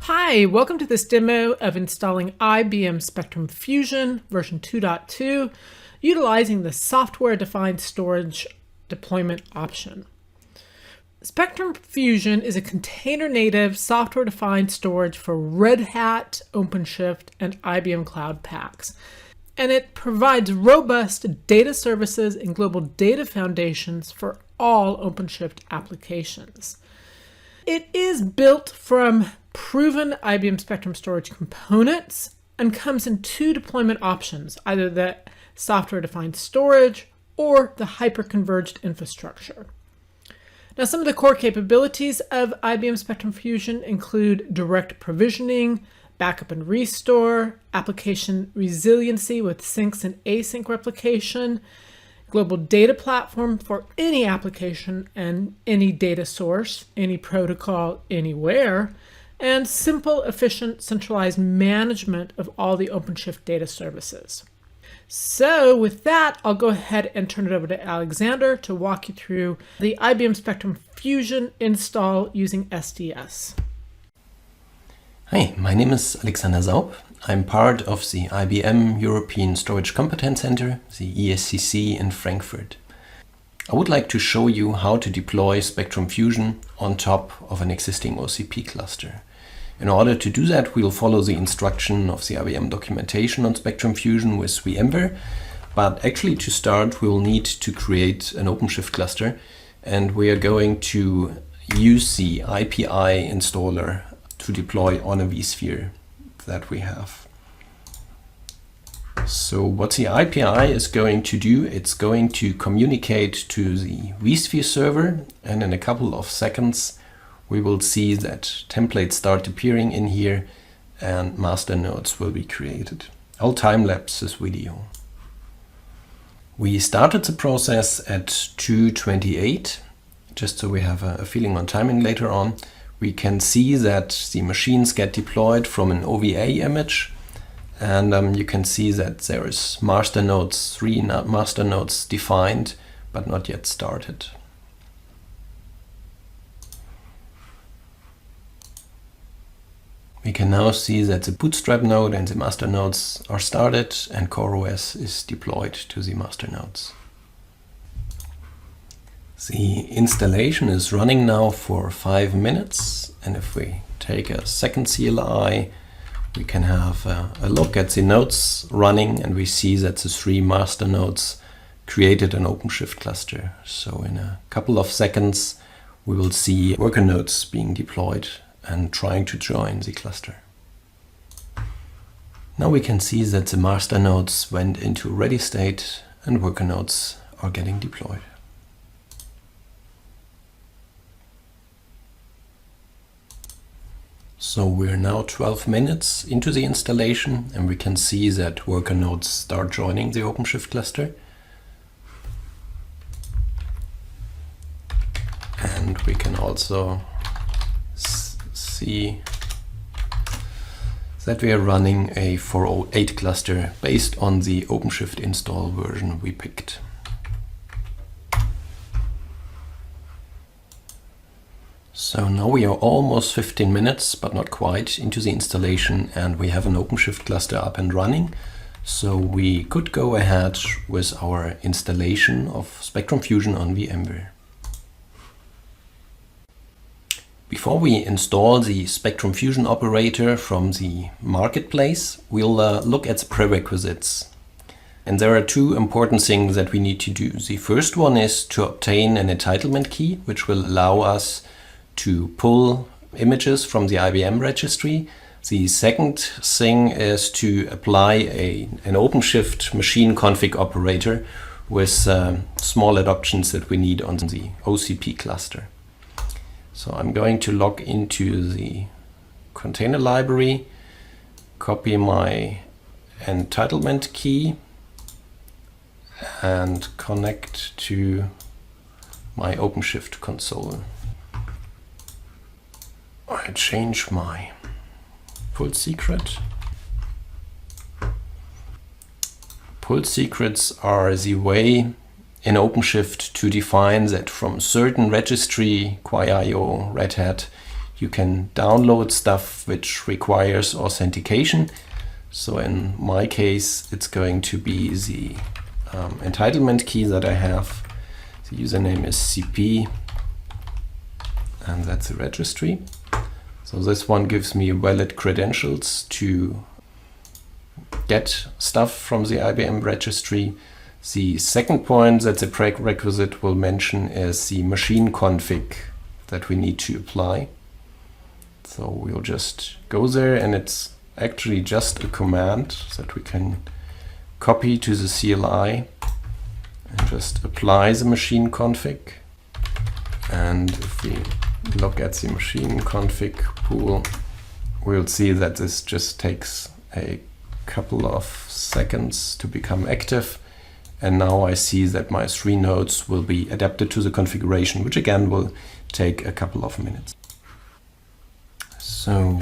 Hi, welcome to this demo of installing IBM Spectrum Fusion version 2.2 utilizing the software-defined storage deployment option. Spectrum Fusion is a container-native software-defined storage for Red Hat OpenShift and IBM Cloud Paks, and it provides robust data services and global data foundations for all OpenShift applications. It is built from proven IBM Spectrum storage components and comes in two deployment options, either the software-defined storage or the hyperconverged infrastructure. Now, some of the core capabilities of IBM Spectrum Fusion include direct provisioning, backup and restore, application resiliency with syncs and async replication, global data platform for any application and any data source, any protocol, anywhere, and simple, efficient, centralized management of all the OpenShift data services. So with that, I'll go ahead and turn it over to Alexander to walk you through the IBM Spectrum Fusion install using SDS. Hi, my name is Alexander Saupp. I'm part of the IBM European Storage Competence Center, the ESCC in Frankfurt. I would like to show you how to deploy Spectrum Fusion on top of an existing OCP cluster. In order to do that, we'll follow the instruction of the IBM documentation on Spectrum Fusion with VMware. But actually, to start, we'll need to create an OpenShift cluster, and we are going to use the IPI installer to deploy on a vSphere that we have. So what the IPI is going to do, it's going to communicate to the vSphere server, and in a couple of seconds we will see that templates start appearing in here and master nodes will be created. I'll time-lapse this video. We started the process at 2:28, just so we have a feeling on timing later on. We can see that the machines get deployed from an OVA image, and you can see that there is three master nodes defined, but not yet started. We can now see that the bootstrap node and the master nodes are started, and CoreOS is deployed to the master nodes. The installation is running now for 5 minutes, and if we take a second CLI, we can have a look at the nodes running, and we see that the 3 master nodes created an OpenShift cluster. So in a couple of seconds, we will see worker nodes being deployed and trying to join the cluster. Now we can see that the master nodes went into ready state and worker nodes are getting deployed. So we're now 12 minutes into the installation, and we can see that worker nodes start joining the OpenShift cluster. And we can also see that we are running a 408 cluster based on the OpenShift install version we picked. So now we are almost 15 minutes, but not quite, into the installation, and we have an OpenShift cluster up and running. So we could go ahead with our installation of Spectrum Fusion on VMware. Before we install the Spectrum Fusion operator from the marketplace, we'll look at the prerequisites. And there are 2 important things that we need to do. The first one is to obtain an entitlement key, which will allow us to pull images from the IBM registry. The second thing is to apply an OpenShift machine config operator with small adoptions that we need on the OCP cluster. So I'm going to log into the container library, copy my entitlement key, and connect to my OpenShift console. I change my full secret. Full secrets are the way in OpenShift to define that from certain registry, qua.io, Red Hat, you can download stuff which requires authentication. So in my case, it's going to be the entitlement key that I have. The username is CP, and that's the registry. So this one gives me valid credentials to get stuff from the IBM registry. The second point that the prerequisite will mention is the machine config that we need to apply. So we'll just go there, and it's actually just a command that we can copy to the CLI and just apply the machine config. And if we look at the machine config pool, we'll see that this just takes a couple of seconds to become active. And now I see that my 3 nodes will be adapted to the configuration, which again will take a couple of minutes. So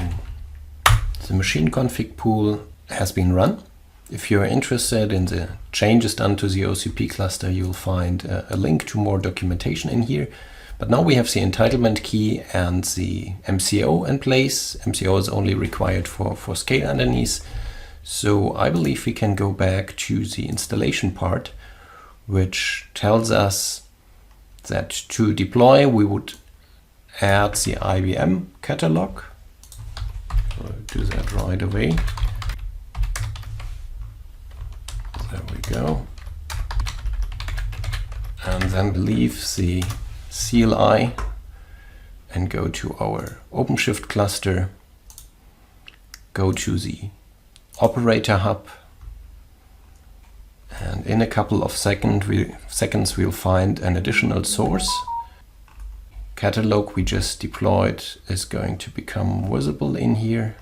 the machine config pool has been run. If you're interested in the changes done to the OCP cluster, you'll find a link to more documentation in here. But now we have the entitlement key and the MCO in place. MCO is only required for scale underneath. So I believe we can go back to the installation part, which tells us that to deploy, we would add the IBM catalog. So I'll do that right away. There we go. And then leave the CLI and go to our OpenShift cluster, go to the operator hub, and in a couple of seconds we'll find an additional source. Catalog we just deployed is going to become visible in here.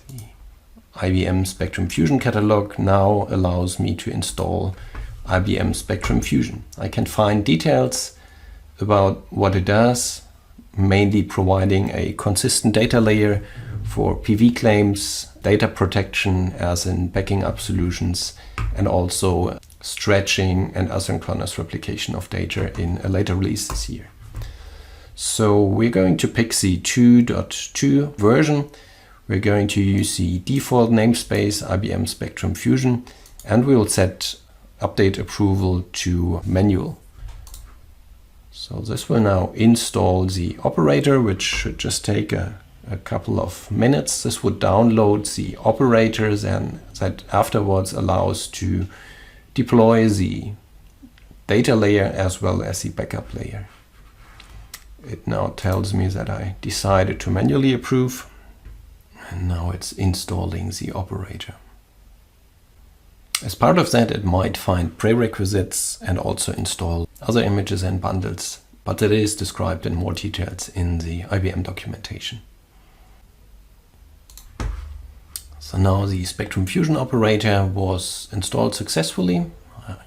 The IBM Spectrum Fusion catalog now allows me to install IBM Spectrum Fusion. I can find details about what it does, mainly providing a consistent data layer for PV claims, data protection as in backing up solutions, and also stretching and asynchronous replication of data in a later release this year. So we're going to pick the 2.2 version. We're going to use the default namespace IBM Spectrum Fusion, and we will set update approval to manual. So this will now install the operator, which should just take a couple of minutes. This would download the operators, and that afterwards allows to deploy the data layer as well as the backup layer. It now tells me that I decided to manually approve, and now it's installing the operator. As part of that, it might find prerequisites and also install other images and bundles, but that is described in more details in the IBM documentation. So now the Spectrum Fusion operator was installed successfully.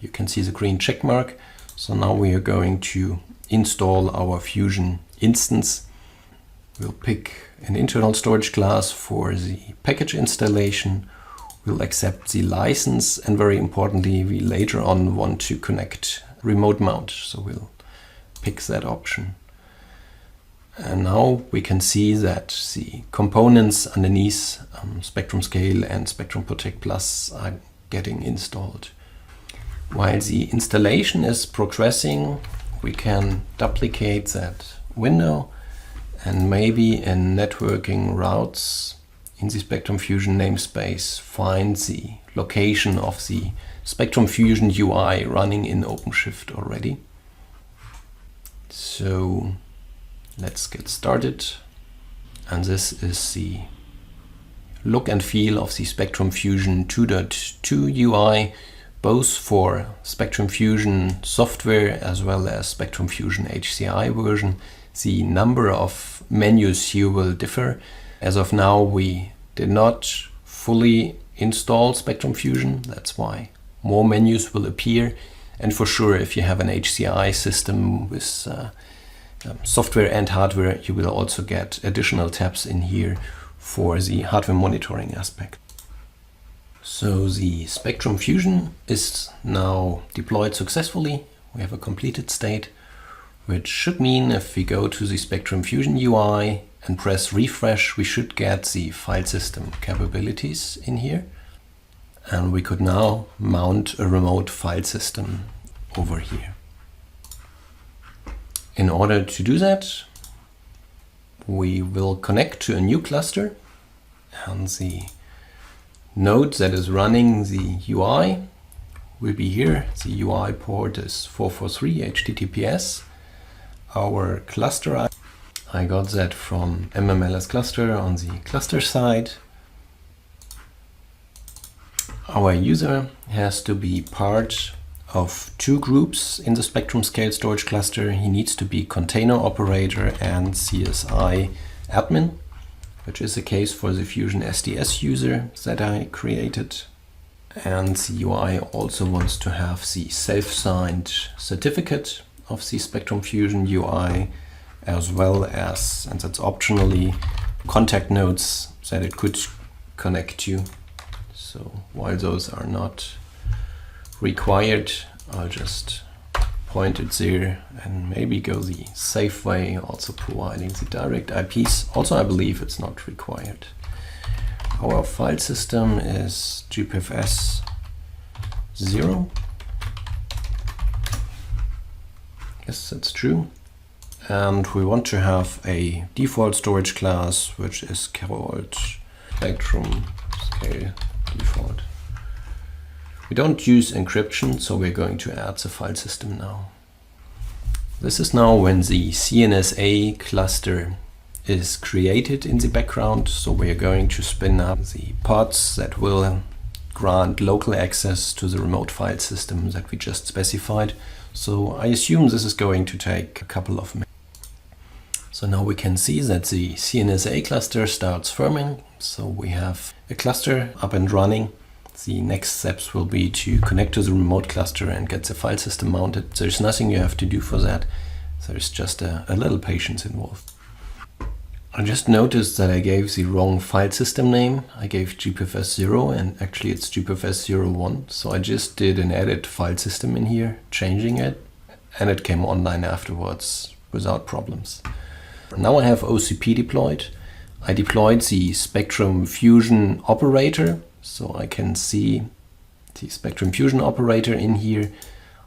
You can see the green check mark. So now we are going to install our Fusion instance. We'll pick an internal storage class for the package installation. We'll accept the license, and very importantly, we later on want to connect remote mount. So we'll pick that option. And now we can see that the components underneath Spectrum Scale and Spectrum Protect Plus are getting installed. While the installation is progressing, we can duplicate that window and maybe in networking routes in the Spectrum Fusion namespace find the location of the Spectrum Fusion UI running in OpenShift already. So let's get started. And this is the look and feel of the Spectrum Fusion 2.2 UI, both for Spectrum Fusion software as well as Spectrum Fusion HCI version. The number of menus here will differ. As of now, we did not fully install Spectrum Fusion. That's why more menus will appear. And for sure, if you have an HCI system with software and hardware, you will also get additional tabs in here for the hardware monitoring aspect. So the Spectrum Fusion is now deployed successfully. We have a completed state. which should mean if we go to the Spectrum Fusion UI and press refresh, we should get the file system capabilities in here. And we could now mount a remote file system over here. In order to do that, we will connect to a new cluster, and the node that is running the UI will be here. The UI port is 443 HTTPS. Our cluster, I got that from MMLS cluster on the cluster side. Our user has to be part of two groups in the Spectrum Scale Storage cluster. He needs to be container operator and CSI admin, which is the case for the Fusion SDS user that I created. And the UI also wants to have the self-signed certificate of the Spectrum Fusion UI, as well as, and that's optionally, contact nodes that it could connect to. So while those are not required, I'll just point it there and maybe go the safe way, also providing the direct IPs. Also, I believe it's not required. Our file system is GPFS 0. Yes, that's true. And we want to have a default storage class, which is called Spectrum Scale Default. We don't use encryption, so we're going to add the file system now. This is now when the CNSA cluster is created in the background. So we are going to spin up the pods that will grant local access to the remote file system that we just specified. So I assume this is going to take a couple of minutes. So now we can see that the CNSA cluster starts firming. So we have a cluster up and running. The next steps will be to connect to the remote cluster and get the file system mounted. There's nothing you have to do for that. There's just a little patience involved. I just noticed that I gave the wrong file system name. I gave GPFS 0 and actually it's GPFS 01. So I just did an edit file system in here, changing it, and it came online afterwards without problems. Now I have OCP deployed. I deployed the Spectrum Fusion operator. So I can see the Spectrum Fusion operator in here.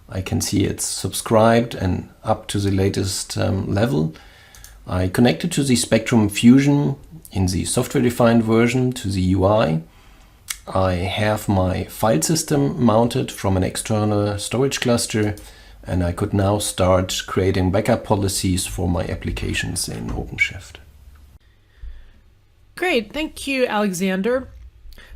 I can see it's subscribed and up to the latest level. I connected to the Spectrum Fusion in the software-defined version to the UI. I have my file system mounted from an external storage cluster, and I could now start creating backup policies for my applications in OpenShift. Great, thank you, Alexander.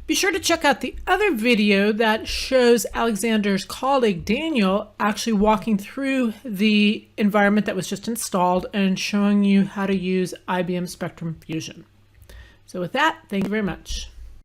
Be sure to check out the other video that shows Alexander's colleague Daniel actually walking through the environment that was just installed and showing you how to use IBM Spectrum Fusion. So with that, thank you very much.